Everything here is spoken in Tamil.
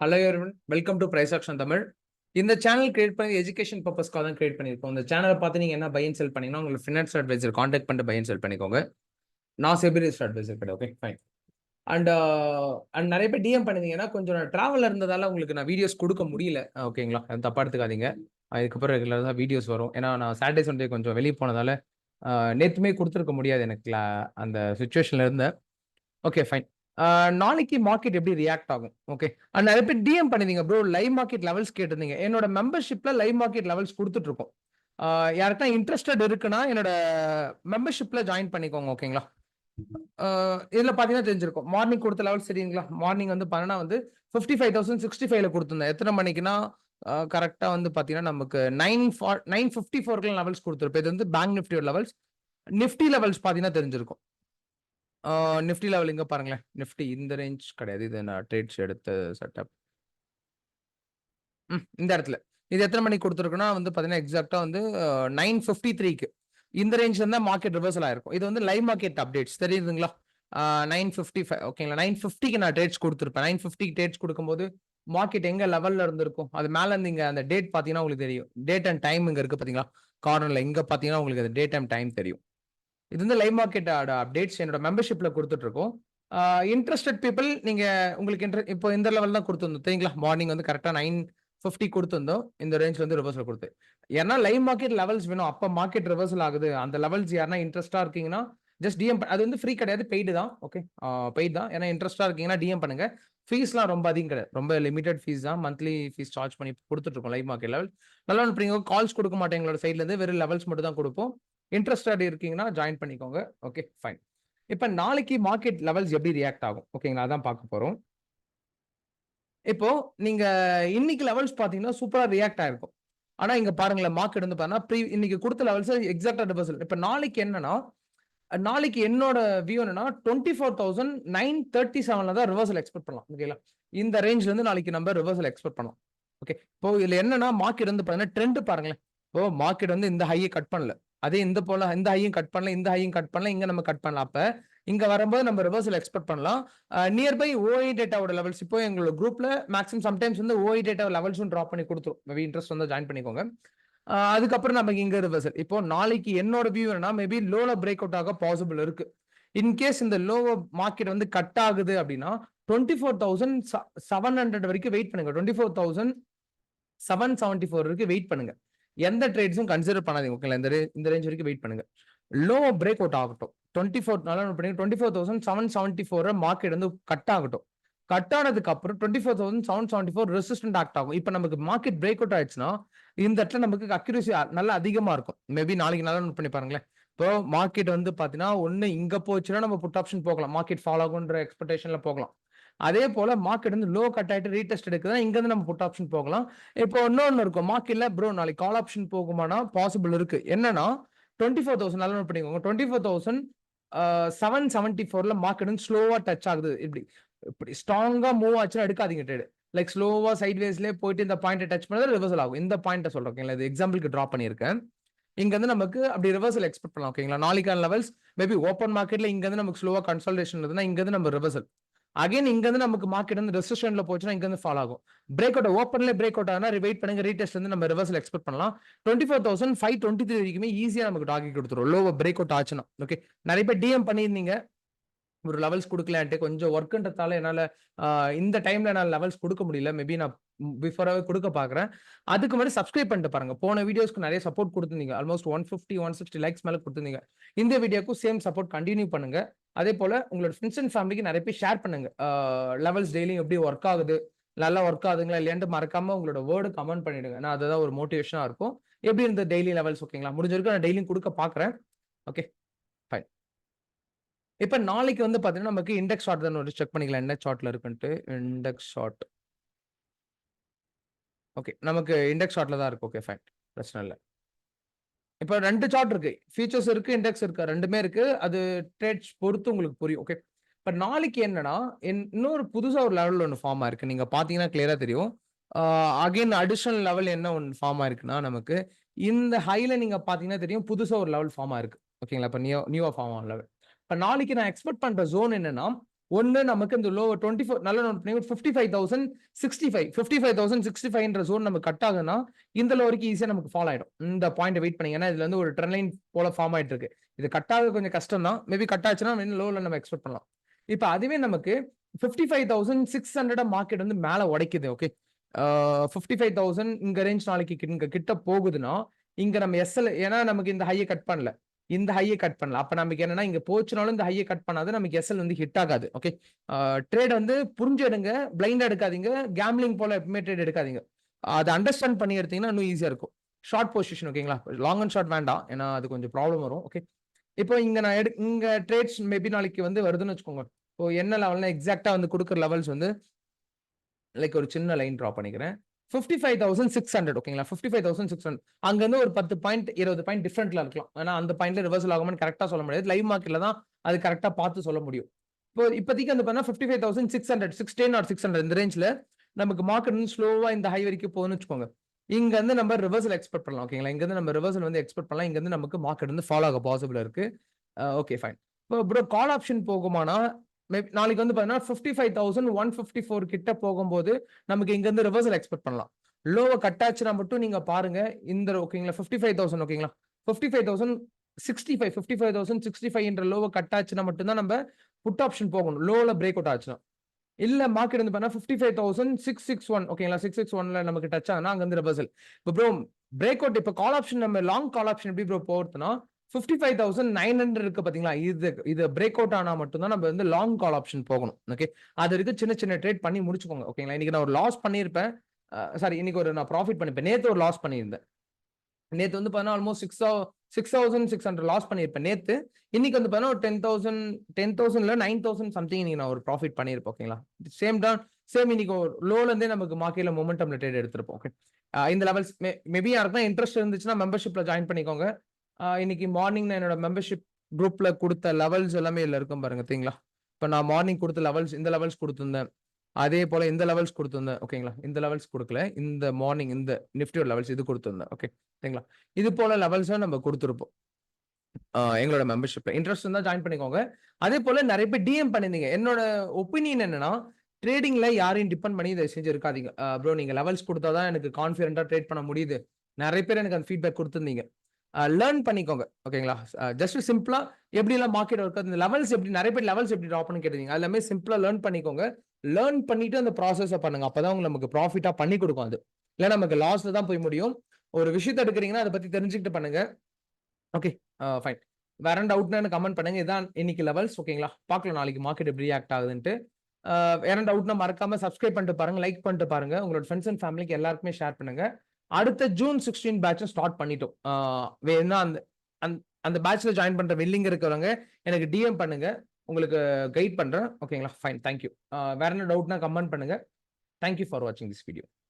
Hello everyone, welcome to price action Tamil. இந்த சேனல் கிரியேட் பண்ணி எஜுகேஷன் பர்பஸ்க்காக தான் கிரியேட் பண்ணியிருக்கோம். இந்த சேனலை பார்த்து நீங்கள் என்ன பை அண்ட் செல் பண்ணீங்கன்னா உங்களுக்கு ஃபினான்ஸ் அட்வைசர் காண்டாக்ட் பண்ணிட்டு பை அண்ட் செல் பண்ணிக்கோங்க. நான் செபி ரிஜிஸ்டர்ட் அட்வைசர் கிடையாது. Okay fine. அண்ட் அண்ட் நிறைய பேர் டிஎம் பண்ணிருந்தீங்கன்னா கொஞ்சம் ட்ராவலில் இருந்ததால உங்களுக்கு நான் வீடியோஸ் கொடுக்க முடியல. ஓகேங்களா, தப்பா எடுத்துக்காதீங்க. அதுக்கப்புறம் ரெகுலராக தான் வீடியோஸ் வரும். ஏன்னா நான் சாட்டர்டே சண்டே கொஞ்சம் வெளியே போனதால நேற்றுமே கொடுத்துருக்க முடியாது எனக்கு அந்த சுச்சுவேஷனில் இருந்தேன். Okay fine. நாளைக்கு மார்க்கெட் எப்படி ரியாக்ட் ஆகும்? ஓகே. அண்ட் நிறைய பேர் டிஎம் பண்ணிருந்தீங்க ப்ரோ, லைவ் மார்க்கெட் லெவல்ஸ் கேட்டிருந்தீங்க. என்னோட மெம்பர்ஷிப்ல லைவ் மார்க்கெட் லெவல்ஸ் கொடுத்துட்டு இருக்கோம். யாருக்கா இன்ட்ரெஸ்டட் இருக்குன்னா என்னோட மெம்பர்ஷிப்ல ஜாயின் பண்ணிக்கோங்க. ஓகேங்களா. இதுல பாத்தீங்கன்னா தெரிஞ்சிருக்கும் மார்னிங் கொடுத்த லெவல்ஸ் தெரியுங்களா. மார்னிங் வந்து பண்ணா வந்து 55,065ல கொடுத்துருந்தேன். எத்தனை மணிக்குன்னா கரெக்டா வந்து பாத்தீங்கன்னா நமக்கு 9:54 லெவல்ஸ் கொடுத்துருப்பேன். இது வந்து பேங்க் நிஃப்டியோட லெவல்ஸ். நிஃப்டி லெவல்ஸ் பாத்தீங்கன்னா தெரிஞ்சிருக்கும். நிஃப்டி லெவல் இங்க பாருங்களேன். நிஃப்டி இந்த ரேஞ்ச் கிடையாது. இது நான் ட்ரேட்ஸ் எடுத்த செட்டப். இந்த இடத்துல இது எத்தனை மணிக்கு கொடுத்துருக்குன்னா வந்து பாத்தீங்கன்னா எக்ஸாக்டா வந்து 9:53க்கு இந்த ரேஞ்ச்ல இருந்தா மார்க்கெட் ரிவர்சல் ஆயிருக்கும். இது வந்து லைவ் மார்க்கெட் அப்டேட்ஸ் தெரியுதுங்களா. 9:55 ஓகேங்களா. 9:50க்கு நான் ட்ரேட்ஸ் கொடுத்துருப்பேன். 9:50க்கு ட்ரேட்ஸ் கொடுக்கும்போது மார்க்கெட் எங்க லெவல்ல இருந்திருக்கும். அது மேல இருந்து இங்க அந்த டேட் பாத்தீங்கன்னா உங்களுக்கு தெரியும். டேட் அண்ட் டைம் இங்க இருக்கு பாத்தீங்களா. கார்னர்ல இங்க பாத்தீங்கன்னா உங்களுக்கு அந்த டேட் அண்ட் டைம் தெரியும். இது வந்து லைவ் மார்க்கெட் அப்டேட்ஸ் என்னோட மெம்பர்ஷிப்ல கொடுத்துட்டு இருக்கோம். இன்ட்ரெஸ்டட் பீப்புள் நீங்க உங்களுக்கு இப்போ இந்த லெவல் தான் கொடுத்துருந்தோம் தெரியுங்களா. மார்னிங் வந்து கரெக்டா 9:50 கொடுத்துருந்தோம். இந்த ரேஞ்ச்ல வந்து ரிவர்சல் கொடுத்து. ஏன்னா லைவ் மார்க்கெட் லெவல்ஸ் வேணும். அப்ப மார்க்கெட் ரிவர்சல் ஆகுது. அந்த லெவல்ஸ் யாருன்னா இன்ட்ரெஸ்டா இருக்கீங்கன்னா ஜஸ்ட் டிஎம். அது வந்து ஃப்ரீ கிடையாது, பெய்டு தான். ஓகே, பெய்டு தான். ஏன்னா இன்ட்ரெஸ்டா இருக்கீங்கன்னா டிஎம் பண்ணுங்க. ஃபீஸ்லாம் ரொம்ப அதிகம் கிடையாது. ரொம்ப லிமிடெட் ஃபீஸ் தான். மந்த்லி ஃபீஸ் சார்ஜ் பண்ணி கொடுத்துட்டு இருக்கோம் லைவ் மார்க்கெட் லெவல். நல்லா ஒன்று கால்ஸ் கொடுக்க மாட்டேன் எங்களோட சைட்ல இருந்து. வெறும் லெவல்ஸ் மட்டும் தான் கொடுப்போம். இன்ட்ரெஸ்டட் இருக்கீங்கன்னா ஜாயின் பண்ணிக்கோங்க. Okay fine. இப்ப நாளைக்கு மார்க்கெட் லெவல்ஸ் எப்படி ரியாக்ட் ஆகும்? ஓகேங்களா, அதான் பார்க்க போறோம். இப்போ நீங்க இன்னைக்கு லெவல்ஸ் பாத்தீங்கன்னா சூப்பரா ரியாக்ட் ஆயிருக்கும். ஆனா இங்க பாருங்களேன், மார்க்கெட் வந்து பாத்தீங்கன்னா இன்னைக்கு கொடுத்த லெவல்ஸ் எக்ஸாக்டா ரிவர்சல். இப்ப நாளைக்கு என்னன்னா, நாளைக்கு என்னோட வியூ என்னன்னா 24,937ல தான் ரிவர்சல் எக்ஸ்பெக்ட் பண்ணலாம். ஓகேங்களா, இந்த ரேஞ்ச்ல இருந்து நாளைக்கு நம்ம ரிவர்சல் எக்ஸ்பெக்ட் பண்ணலாம். ஓகே, இப்போ இதுல என்னன்னா மார்க்கெட் வந்து பாத்தீங்கன்னா ட்ரெண்ட் பாருங்களேன். இப்போ மார்க்கெட் வந்து இந்த ஹையை கட் பண்ணல, அதே இந்த போல இந்த ஹையும் கட் பண்ணல, இந்த ஹையும் கட் பண்ணல, இங்க நம்ம கட் பண்ணலாம். அப்ப இங்க வரும்போது நம்ம ரிவர்சல் எக்ஸ்பெக்ட் பண்ணலாம். நியர்பை ஓஐ டேட்டாவோட லெவல்ஸ் இப்போ எங்களோட குரூப்ல மேக்ஸிமம் சம்டைம்ஸ் வந்து ஓஐ டேட்டா லெவல்ஸும் ட்ராப் பண்ணி கொடுத்துரும். மேபி இன்ட்ரெஸ்ட் வந்து ஜாயின் பண்ணிக்கோங்க. அதுக்கப்புறம் நமக்கு இங்க ரிவர்சல். இப்போ நாளைக்கு என்னோட வியூ என்னன்னா மேபி லோல பிரேக் அவுட் ஆக பாசிபிள் இருக்கு. இன்கேஸ் இந்த லோ மார்க்கெட் வந்து கட் ஆகுது அப்படின்னா 24,700 வரைக்கும் வெயிட் பண்ணுங்க. 24,774 வரைக்கும் வெயிட் பண்ணுங்க. எந்த ட்ரேட்ஸும் கன்சிடர் பண்ணாதீங்க. ஓகேங்களா, இந்த ரேஞ்ச் வரைக்கும் வெயிட் பண்ணுங்க. லோ பிரேக் அவுட் ஆகட்டும். 24,774 மார்க்கெட் வந்து கட் ஆகட்டும். கட் ஆனதுக்கு அப்புறம் 24,774 ரெசிஸ்டன்ட் ஆக்ட் ஆகும். இப்ப நமக்கு மார்க்கெட் பிரேக் அவுட் ஆயிடுச்சுன்னா இந்த இடத்துல நமக்கு அக்யூரசி நல்லா அதிகமா இருக்கும். மேபி நாளைக்கு நல்லா நோட் பண்ணி பாருங்களேன். இப்போ மார்க்கெட் வந்து பாத்தீங்கன்னா ஒண்ணு இங்க போச்சுன்னா நம்ம புட் ஆப்ஷன் போகலாம். மார்க்கெட் ஃபாலோ ஆகுன்ற எக்ஸ்பெக்டேஷன்ல போகலாம். அதே போல மார்க்கெட் வந்து லோ கட் ஆயிட்டு ரீடெஸ்ட் எடுக்குதுன்னா இங்க இருந்து நம்ம புட் ஆப்ஷன் போகலாம். இப்போ இன்னொன்னு இருக்கும், மார்க்கெட்ல ப்ரோ நாளைக்கு கால் ஆப்ஷன் போகுமானா பாசிபிள் இருக்கு. என்னன்னா 24,000 நல்லா நோட் பண்ணிக்கோங்க. 24,774ல மார்க்கெட் வந்து ஸ்லோவா டச் ஆகுது. இப்படி ஸ்ட்ராங்கா மூவ் ஆச்சுன்னா எடுக்காதீங்க ட்ரேட். லைக் ஸ்லோவா சைட் வேஸ்லயே போயிட்டு இந்த பாயிண்ட் டச் பண்ணாத ரிவர்சல் ஆகும். இந்த பாயிண்ட் சொல்றேன். ஓகேங்களா, இது எக்ஸாம்பிளுக்கு டிரா பண்ணியிருக்கேன். இங்க வந்து நமக்கு அப்படி ரிவர்சல் எக்ஸ்பெக்ட் பண்ணலாம். ஓகேங்களா, நாளைக்கான லெவல்ஸ் மேபி ஓப்பன் மார்க்கெட்ல இங்க வந்து நமக்கு ஸ்லோவா கன்சல்டேஷன் இருக்குதுன்னா இங்க இருந்து நம்ம ரிவர்சல். அகைன் இங்க இருந்து நமக்கு மார்க்கெட் வந்து ரெசிஸ்டன்ட்ல போச்சுன்னா இங்க இருந்து ஃபாலோ ஆகும். பிரேக் அவுட் ஓப்பன்ல பிரேக் அவுட் ஆனா வெயிட் பண்ணுங்க. ரீடெஸ்ட் வந்து நம்ம ரிவர்சல் எக்ஸ்பெக்ட் பண்ணலாம். 24,523 வரைக்குமே ஈஸியா நமக்கு டார்கெட் கொடுத்துரும் லோ பிரேக் அவுட் ஆச்சுன்னா. ஓகே, நிறைய பேர் டிஎம் பண்ணியிருந்தீங்க ஒரு லெவல்ஸ் கொடுக்கலான்ட்டு. கொஞ்சம் ஒர்க்ன்றதால என்னால இந்த டைம்ல நான் லெவல்ஸ் கொடுக்க முடியல. மேபி நான் பிஃபோராவே கொடுக்க பாக்குறேன். அதுக்கு முன்னாடி சப்ஸ்கிரைப் பண்ணிட்டு பாருங்க. போன வீடியோஸ்க்கு நிறைய சப்போர்ட் கொடுத்துருந்தீங்க. ஆல்மோஸ்ட் 150 160 லைக்ஸ் மேல கொடுத்துருந்தீங்க. இந்த வீடியோக்கும் சேம் சப்போர்ட் கண்டினியூ பண்ணுங்க. அதே போல உங்களோட ஃப்ரெண்ட்ஸ் அண்ட் ஃபேமிலிக்கு நிறைய பேர் ஷேர் பண்ணுங்க. லெவல்ஸ் டெய்லியும் எப்படி ஒர்க் ஆகுது, நல்லா ஒர்க் ஆகுதுங்களா இல்லையான்னு மறக்காம உங்களோட வேர்டு கமெண்ட் பண்ணிடுங்க. நான் அதுதான் ஒரு மோட்டிவேஷனா இருக்கும். எப்படி இருந்த டெய்லி லெவல்ஸ்? ஓகேங்களா, முடிஞ்ச வரைக்கும் நான் டெய்லியும் கொடுக்க பாக்குறேன். Okay fine. இப்ப நாளைக்கு வந்து பாத்தீங்கன்னா நமக்கு இண்டெக்ஸ் ஷார்ட் தான் செக் பண்ணிக்கலாம். என்ன ஷார்ட்ல இருக்குன்ட்டு. Index short. ஓகே, நமக்கு இண்டெக்ஸ் ஷார்ட்ல தான் இருக்கு. ஓகே ஃபைன், பிரச்சனை இல்லை. இப்ப 2 சார்ட் இருக்கு. ஃபியூச்சர்ஸ் இருக்கு, இண்டெக்ஸ் இருக்கு. ரெண்டுமே இருக்கு. அது ட்ரேட்ஸ் பொறுத்து உங்களுக்கு புரியும். ஓகே, இப்ப நாளைக்கு என்னன்னா இன்னொரு புதுசா ஒரு லெவல் ஒன்று ஃபார்ம் ஆயிருக்கு. நீங்க பாத்தீங்கன்னா கிளியரா தெரியும். அகைன் அடிஷனல் லெவல் என்ன ஒன்று ஃபார்ம் ஆயிருக்குன்னா நமக்கு இந்த ஹைல நீங்க பாத்தீங்கன்னா தெரியும் புதுசா ஒரு லெவல் ஃபார்ம் ஆயிருக்கு. ஓகேங்களா, இப்ப நியூவா ஃபார்ம் ஆன லெவல். இப்ப நாளைக்கு நான் எக்ஸ்பெக்ட் பண்ற ஜோன் என்னன்னா ஒன்னு நமக்கு இந்த லோ 24 நல்ல நோட் பண்ணி 55,065 ஜோன் நமக்கு கட் ஆகுதுன்னா இந்த லோ வரைக்கும் ஈஸியா நமக்கு ஃபால் ஆயிடும். இந்த பாயிண்ட் வெயிட் பண்ணீங்க. ஏன்னா இதுல இருந்து ஒரு ட்ரெண்ட் லைன் போல ஃபார்ம் ஆயிட்டு இருக்கு. இது கட் ஆக கொஞ்சம் கஷ்டம் தான். மேபி கட் ஆச்சுன்னா லோல நம்ம எக்ஸ்பெக்ட் பண்ணலாம். இப்ப அதுவே நமக்கு 55,600 மார்க்கெட் வந்து மேல உடைக்குது. ஓகே, 55,000 இங்க ரேஞ்ச் நாளைக்கு இங்க கிட்ட போகுதுன்னா இங்க நம்ம எஸ்எல், ஏன்னா நமக்கு இந்த ஹையை கட் பண்ணல, இந்த ஹையை கட் பண்ணல. அப்ப நமக்கு என்னன்னா இங்க போச்சுனாலும் இந்த ஹையை கட் பண்ணாது, நமக்கு எஸ்எல் வந்து ஹிட் ஆகாது. ஓகே, ட்ரேட் வந்து புரிஞ்சு எடுங்க, பிளைண்டா எடுக்காதீங்க, கேம்லிங் போல எப்பவுமே ட்ரேட் எடுக்காதீங்க. அதை அண்டர்ஸ்டாண்ட் பண்ணி எடுத்தீங்கன்னா இன்னும் ஈஸியா இருக்கும். ஷார்ட் பொசிஷன் ஓகேங்களா, லாங் அண்ட் ஷார்ட் வேண்டாம், ஏன்னா அது கொஞ்சம் ப்ராப்ளம் வரும். ஓகே, இப்போ இங்க நான் இங்க ட்ரேட்ஸ் மேபி நாளைக்கு வந்து வருதுன்னு வச்சுக்கோங்க. இப்போ என்ன லெவல்னா எக்ஸாக்டா வந்து கொடுக்குற லெவல்ஸ் வந்து லைக் ஒரு சின்ன லைன் ட்ரா பண்ணிக்கிறேன். 55,600 ஓகேங்களா, 55,600 அங்க இருந்து ஒரு 10 பாயிண்ட் 20 பாயிண்ட் டிஃபரெண்ட்ல இருக்கலாம். ஏன்னா அந்த பாயிண்ட்ல ரிவர்சல் ஆகும்னு கரெக்டா சொல்ல முடியாது. லைவ் மார்க்கெட்ல தான் அது கரெக்டா பார்த்து சொல்ல முடியும். இப்போ இப்போதைக்கு வந்து பார்த்தா 55,600 610 ஆர் 600 இந்த ரேஞ்ச்ல நமக்கு மார்க்கெட் வந்து ஸ்லோவா இந்த ஹை வரைக்கும் போகுதுன்னு வச்சுக்கோங்க. இங்க இருந்து நம்ம ரிவர்சல் எக்ஸ்பெக்ட் பண்ணலாம். ஓகேங்களா, இங்க இருந்து நம்ம ரிவர்சல் வந்து எக்ஸ்பெக்ட் பண்ணலாம். இங்க இருந்து நமக்கு மார்க்கெட் வந்து ஃபாலோ ஆக பாசிபிள் இருக்கு. Okay fine. இப்போ ப்ரோ கால் ஆப்ஷன் போகுமானா நாளைக்கு வந்து பாத்தீங்கன்னா 55,154 கிட்ட போகும்போது நமக்கு இங்க இருந்து ரிவர்சல் எக்ஸ்பெக்ட் பண்ணலாம். லோவை கட் ஆச்சுன்னா மட்டும் நீங்க பாருங்க. இந்த ஓகேங்களா 55,000 ஓகேங்களா 55,065 55,065 என்ற லோவை கட் ஆச்சுன்னா மட்டும்தான் நம்ம புட் ஆப்ஷன் போகணும். லோல பிரேக் அவுட் ஆச்சுன்னா. இல்ல மார்க்கெட் வந்து பண்ணா 55,661 ஓகேங்களா 661ல நமக்கு டச் ஆனா அங்க இருந்து ரிவர்சல். இப்போ ப்ரோ பிரேக் அவுட், இப்போ கால் ஆப்ஷன் நம்ம லாங் கால் ஆப்ஷன் எப்படி ப்ரோ போறதுன்னா 55,900 இருக்கு பாத்தீங்களா, இது பிரேக் அவுட் ஆனா மட்டும்தான் நம்ம வந்து லாங் கால் ஆப்ஷன் போகணும். ஓகே, அது வரைக்கும் சின்ன சின்ன ட்ரேட் பண்ணி முடிச்சுக்கோங்க. ஓகேங்களா, இன்னைக்கு நான் ஒரு லாஸ் பண்ணியிருப்பேன். சாரி, இன்னைக்கு ஒரு நான் ப்ராஃபிட் பண்ணிருப்பேன். நேத்து ஒரு லாஸ் பண்ணியிருந்தேன். நேத்து வந்து பார்த்தா ஆல்மோஸ்ட் 6,600 லாஸ் பண்ணியிருப்பேன் நேத்து. இன்னைக்கு வந்து பார்த்தா ஒரு 10,000 9,000 சம்திங் இன்னைக்கு நான் ஒரு ப்ராஃபிட் பண்ணியிருப்பேன். ஓகேங்களா, சேம் இன்னைக்கு ஒரு லோல இருந்தே நமக்கு மார்க்கெட்ல மொமெண்டம்ல ட்ரேட் எடுத்திருப்போம். ஓகே, இந்த லெவல்ஸ் மேபி யாருக்குன்னா இன்ட்ரெஸ்ட் இருந்துச்சுன்னா மெம்பர்ஷிப்ல ஜாயின் பண்ணிக்கோங்க. இன்னைக்கு மார்னிங் நான் என்னோட மெம்பர்ஷிப் குரூப்ல கொடுத்த லெவல்ஸ் எல்லாமே இதுல இருக்கும் பாருங்க. சரிங்களா, இப்போ நான் மார்னிங் கொடுத்த லெவல்ஸ் இந்த லெவல்ஸ் கொடுத்திருந்தேன். அதே போல இந்த லெவல்ஸ் கொடுத்திருந்தேன். ஓகேங்களா, இந்த லெவல்ஸ் கொடுக்கல, இந்த மார்னிங் இந்த நிஃப்டியோட லெவல்ஸ் இது கொடுத்திருந்தேன். ஓகே, சரிங்களா, இது போல லெவல்ஸை நம்ம கொடுத்துருப்போம் எங்களோட மெம்பர்ஷிப்ல. இன்ட்ரெஸ்ட் இருந்தா ஜாயின் பண்ணிக்கோங்க. அதே போல நிறைய பேர் டிஎம் பண்ணிருந்தீங்க. என்னோட ஒப்பீனியன் என்னன்னா, ட்ரேடிங்ல யாரையும் டிபெண்ட் பண்ணி இதை செஞ்சு இருக்காதீங்க. ப்ரோ நீங்க லெவல்ஸ் கொடுத்தாதான் எனக்கு கான்ஃபிடென்ட்டா ட்ரேட் பண்ண முடியுது. நிறைய பேர் எனக்கு அந்த ஃபீட்பேக் கொடுத்துருந்தீங்க. லேர்ன் பண்ணிக்கோங்க. ஓகேங்களா, ஜஸ்ட் சிம்பிளா எப்படி எல்லாம் மார்க்கெட் ஒர்க், அந்த லெவல்ஸ் எப்படி, நிறைய பேர் லெவல்ஸ் எப்படி ட்ரா பண்ணி கேட்டீங்க. எல்லாமே சிம்பிளா லேர்ன் பண்ணிக்கோங்க. லேர்ன் பண்ணிட்டு அந்த ப்ராசஸை பண்ணுங்க. அப்பதான் உங்களுக்கு நமக்கு ப்ராஃபிட்டா பண்ணி கொடுக்கும். அது இல்ல நமக்கு லாஸ்ல தான் போய் முடியும். ஒரு விஷயத்தை எடுக்கிறீங்கன்னா அதை பத்தி தெரிஞ்சுக்கிட்டு பண்ணுங்க. Okay fine. வேற டவுட்னா கமெண்ட் பண்ணுங்க. இதான் இன்னைக்கு லெவல்ஸ். ஓகேங்களா, பார்க்கலாம் நாளைக்கு மார்க்கெட் எப்படி ரியாக்ட் ஆகுதுன்ட்டு. வேற டவுட்னா மறக்காம சப்ஸ்கிரைப் பண்ணிட்டு பாருங்க, லைக் பண்ணிட்டு பாருங்க, உங்களோட ஃப்ரெண்ட்ஸ் அண்ட் ஃபேமிலிக்கு எல்லாருக்குமே ஷேர் பண்ணுங்க. அடுத்த ஜூன் 16 பேட்ச் ஸ்டார்ட் பண்ணிட்டோம். வேணா அந்த அந்த பேட்ச்ல ஜாயின் பண்ற வில்லிங் இருக்கிறவங்க எனக்கு டிஎம் பண்ணுங்க, உங்களுக்கு கைட் பண்றேன். ஓகேங்களா, ஃபைன், தேங்க்யூ. வேற என்ன டவுட்னா கமெண்ட் பண்ணுங்க. தேங்க்யூ ஃபார் வாட்சிங் திஸ் வீடியோ.